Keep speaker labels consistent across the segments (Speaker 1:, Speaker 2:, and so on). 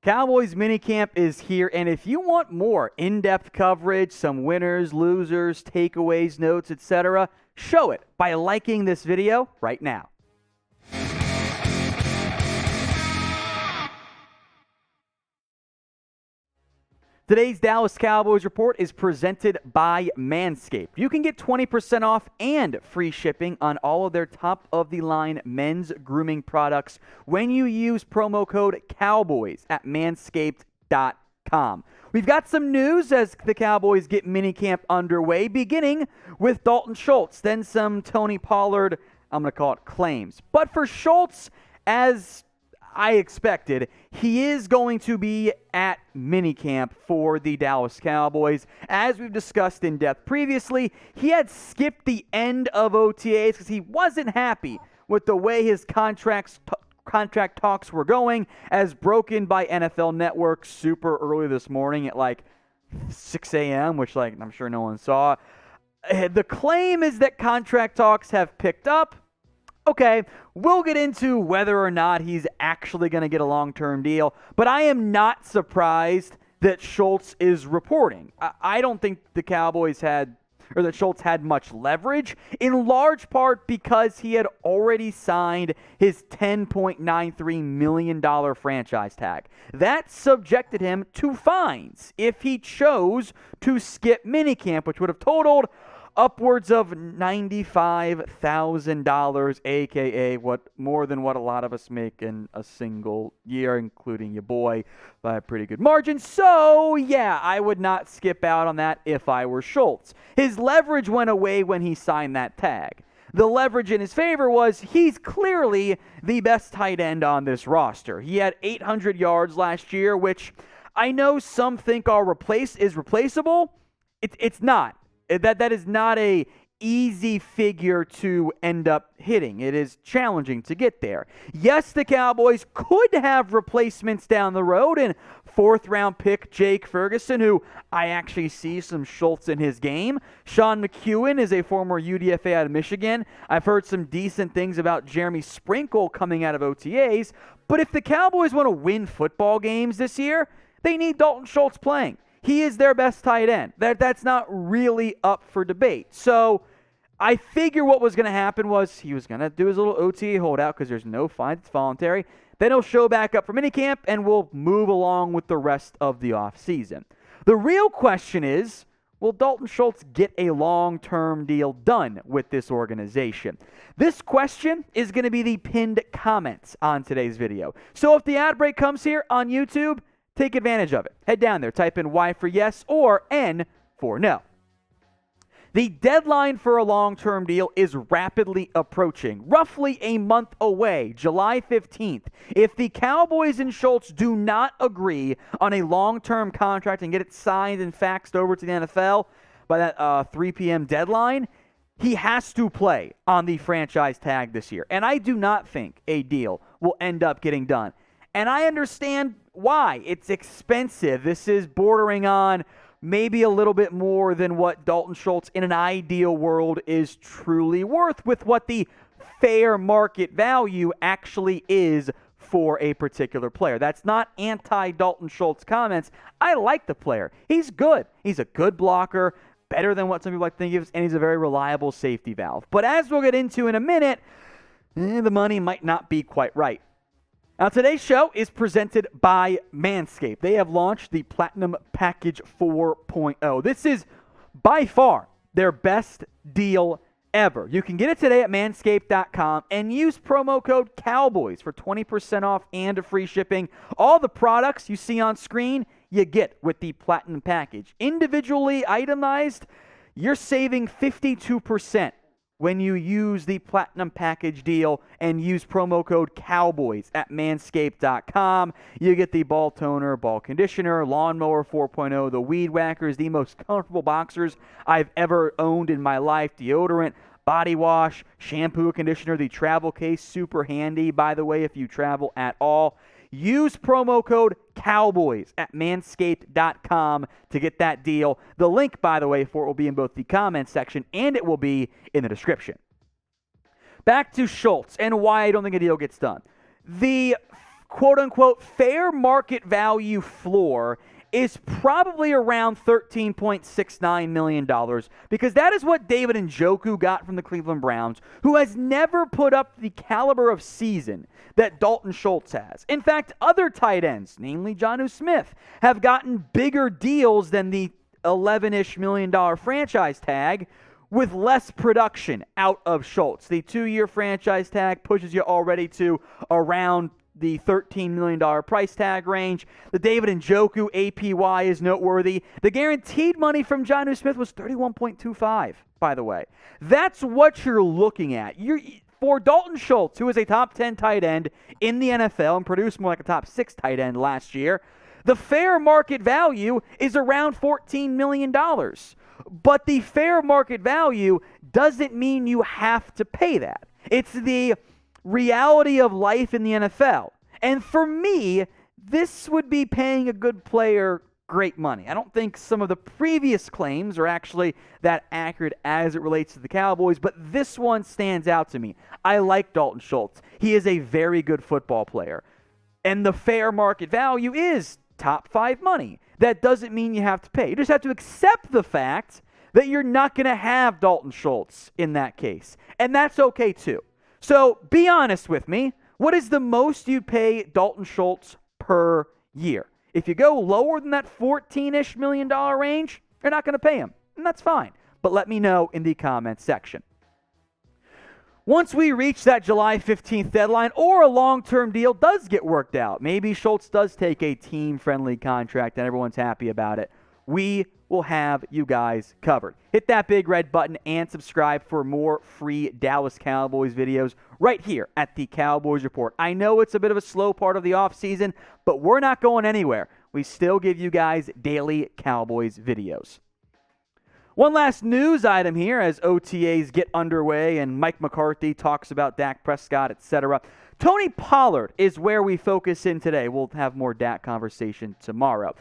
Speaker 1: Cowboys Minicamp is here, and if you want more in-depth coverage, some winners, losers, takeaways, notes, etc., show it by liking this video right now. Today's Dallas Cowboys report is presented by Manscaped. You can get 20% off and free shipping on all of their top-of-the-line men's grooming products when you use promo code COWBOYS at manscaped.com. We've got some news as the Cowboys get minicamp underway, beginning with Dalton Schultz, then some Tony Pollard, I'm going to call it claims. But for Schultz, as I expected, he is going to be at minicamp for the Dallas Cowboys. As we've discussed in depth previously, he had skipped the end of OTAs because he wasn't happy with the way his contract talks were going, as broken by NFL Network super early this morning at like 6 a.m., which I'm sure no one saw. The claim is that contract talks have picked up. Okay, we'll get into whether or not he's actually going to get a long-term deal, but I am not surprised that Schultz is reporting. I don't think the Cowboys had, or that Schultz had much leverage, in large part because he had already signed his $10.93 million franchise tag. That subjected him to fines if he chose to skip minicamp, which would have totaled upwards of $95,000, a.k.a. more than what a lot of us make in a single year, including your boy, by a pretty good margin. So, yeah, I would not skip out on that if I were Schultz. His leverage went away when he signed that tag. The leverage in his favor was he's clearly the best tight end on this roster. He had 800 yards last year, which I know some think is replaceable. It's not. That is not a easy figure to end up hitting. It is challenging to get there. Yes, the Cowboys could have replacements down the road, and fourth-round pick Jake Ferguson, who I actually see some Schultz in his game. Sean McEwen is a former UDFA out of Michigan. I've heard some decent things about Jeremy Sprinkle coming out of OTAs, but if the Cowboys want to win football games this year, they need Dalton Schultz playing. He is their best tight end. That's not really up for debate. So I figure what was going to happen was he was going to do his little OTA holdout because there's no fine. It's voluntary. Then he'll show back up for minicamp, and we'll move along with the rest of the offseason. The real question is, will Dalton Schultz get a long-term deal done with this organization? This question is going to be the pinned comments on today's video. So if the ad break comes here on YouTube, take advantage of it. Head down there, type in Y for yes or N for no. The deadline for a long-term deal is rapidly approaching, roughly a month away, July 15th. If the Cowboys and Schultz do not agree on a long-term contract and get it signed and faxed over to the NFL by that 3 p.m. deadline, he has to play on the franchise tag this year. And I do not think a deal will end up getting done. And I understand why. It's expensive. This is bordering on maybe a little bit more than what Dalton Schultz in an ideal world is truly worth with what the fair market value actually is for a particular player. That's not anti-Dalton Schultz comments. I like the player. He's good. He's a good blocker, better than what some people like to think he is, and he's a very reliable safety valve. But as we'll get into in a minute, the money might not be quite right. Now, today's show is presented by Manscaped. They have launched the Platinum Package 4.0. This is by far their best deal ever. You can get it today at manscaped.com and use promo code COWBOYS for 20% off and free shipping. All the products you see on screen, you get with the Platinum Package. Individually itemized, you're saving 52%. When you use the Platinum Package deal and use promo code COWBOYS at manscaped.com, you get the ball toner, ball conditioner, lawnmower 4.0, the weed whackers, the most comfortable boxers I've ever owned in my life, deodorant, body wash, shampoo, conditioner, the travel case, super handy, by the way, if you travel at all. Use promo code COWBOYS at manscaped.com to get that deal. The link, by the way, for it will be in both the comments section and it will be in the description. Back to Schultz and why I don't think a deal gets done. The quote-unquote fair market value floor is probably around $13.69 million, because that is what David Njoku got from the Cleveland Browns, who has never put up the caliber of season that Dalton Schultz has. In fact, other tight ends, namely Jonnu Smith, have gotten bigger deals than the $11-ish million franchise tag with less production out of Schultz. The 2-year franchise tag pushes you already to around the $13 million price tag range. The David Njoku APY is noteworthy. The guaranteed money from Jonnu Smith was $31.25, by the way. That's what you're looking at. For Dalton Schultz, who is a top 10 tight end in the NFL and produced more like a top 6 tight end last year, the fair market value is around $14 million. But the fair market value doesn't mean you have to pay that. It's the reality of life in the NFL. And for me, this would be paying a good player great money. I don't think some of the previous claims are actually that accurate as it relates to the Cowboys, but this one stands out to me. I like Dalton Schultz. He is a very good football player. And the fair market value is top 5 money. That doesn't mean you have to pay. You just have to accept the fact that you're not going to have Dalton Schultz in that case. And that's okay too. So be honest with me. What is the most you'd pay Dalton Schultz per year? If you go lower than that $14-ish million range, you're not going to pay him. And that's fine. But let me know in the comments section. Once we reach that July 15th deadline or a long-term deal does get worked out, maybe Schultz does take a team-friendly contract and everyone's happy about it, we will have you guys covered. Hit that big red button and subscribe for more free Dallas Cowboys videos right here at the Cowboys Report. I know it's a bit of a slow part of the offseason, but we're not going anywhere. We still give you guys daily Cowboys videos. One last news item here as OTAs get underway and Mike McCarthy talks about Dak Prescott, etc. Tony Pollard is where we focus in today. We'll have more Dak conversation tomorrow.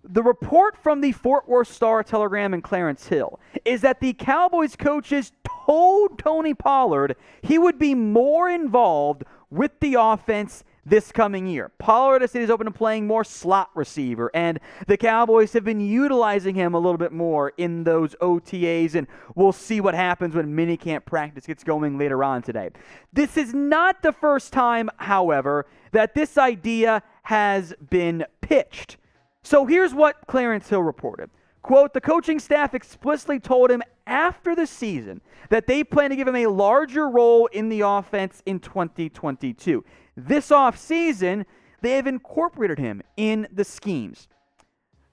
Speaker 1: The report from the Fort Worth Star-Telegram and Clarence Hill is that the Cowboys coaches told Tony Pollard he would be more involved with the offense this coming year. Pollard has said he's open to playing more slot receiver, and the Cowboys have been utilizing him a little bit more in those OTAs, and we'll see what happens when minicamp practice gets going later on today. This is not the first time, however, that this idea has been pitched. So here's what Clarence Hill reported. Quote, the coaching staff explicitly told him after the season that they plan to give him a larger role in the offense in 2022. This offseason, they have incorporated him in the schemes.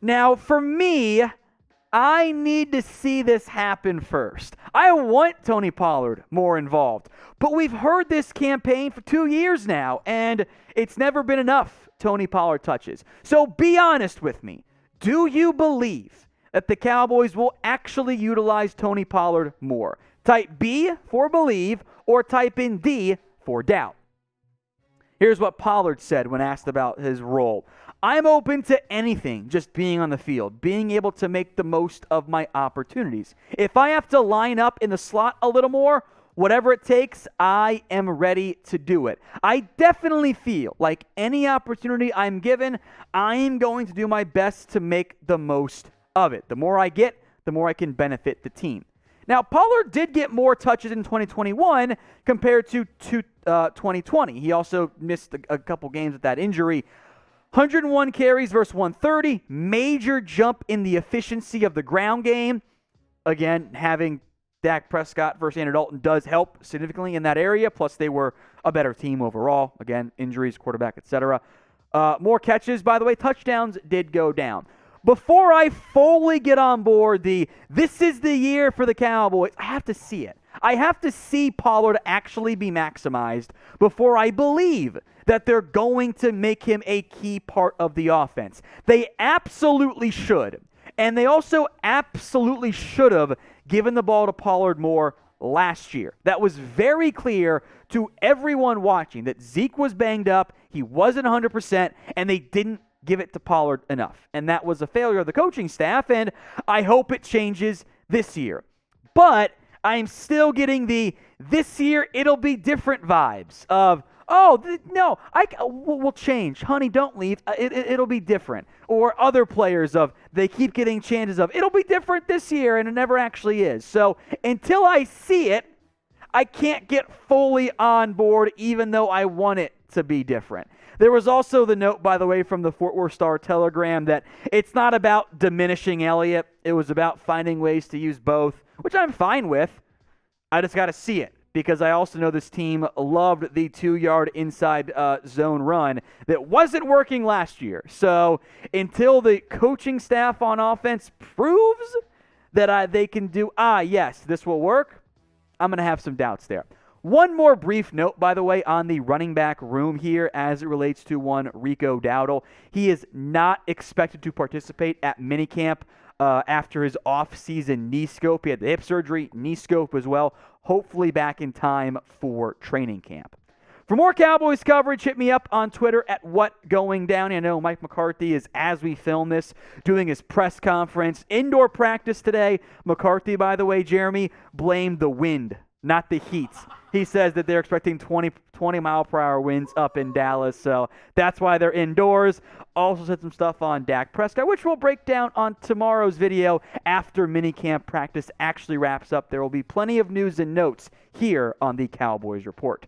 Speaker 1: Now, for me, I need to see this happen first. I want Tony Pollard more involved. But we've heard this campaign for 2 years now, and it's never been enough Tony Pollard touches. So be honest with me. Do you believe that the Cowboys will actually utilize Tony Pollard more? Type B for believe or type in D for doubt. Here's what Pollard said when asked about his role. I'm open to anything, just being on the field, being able to make the most of my opportunities. If I have to line up in the slot a little more, whatever it takes, I am ready to do it. I definitely feel like any opportunity I'm given, I'm going to do my best to make the most of it. The more I get, the more I can benefit the team. Now, Pollard did get more touches in 2021 compared to 2020. He also missed a couple games with that injury. 101 carries versus 130. Major jump in the efficiency of the ground game. Again, having Dak Prescott versus Andy Dalton does help significantly in that area. Plus, they were a better team overall. Again, injuries, quarterback, etc. More catches, by the way. Touchdowns did go down. Before I fully get on board this is the year for the Cowboys, I have to see it. I have to see Pollard actually be maximized before I believe that they're going to make him a key part of the offense. They absolutely should. And they also absolutely should have given the ball to Pollard more last year. That was very clear to everyone watching that Zeke was banged up, he wasn't 100%, and they didn't give it to Pollard enough. And that was a failure of the coaching staff, and I hope it changes this year. But I'm still getting this year it'll be different vibes of, No, we'll change. Honey, don't leave. It'll be different. Or other players they keep getting chances it'll be different this year, and it never actually is. So until I see it, I can't get fully on board, even though I want it to be different. There was also the note, by the way, from the Fort Worth Star-Telegram that it's not about diminishing Elliott. It was about finding ways to use both, which I'm fine with. I just got to see it, because I also know this team loved the 2-yard inside zone run that wasn't working last year. So until the coaching staff on offense proves that they can do, yes, this will work, I'm going to have some doubts there. One more brief note, by the way, on the running back room here as it relates to one Rico Dowdle. He is not expected to participate at minicamp after his off-season knee scope. He had the hip surgery, knee scope as well, hopefully back in time for training camp. For more Cowboys coverage, hit me up on Twitter at WhatGoingDown. I know Mike McCarthy is, as we film this, doing his press conference. Indoor practice today. McCarthy, by the way, Jeremy, blamed the wind, not the heat. He says that they're expecting 20 mile-per-hour winds up in Dallas, so that's why they're indoors. Also said some stuff on Dak Prescott, which we'll break down on tomorrow's video after minicamp practice actually wraps up. There will be plenty of news and notes here on the Cowboys Report.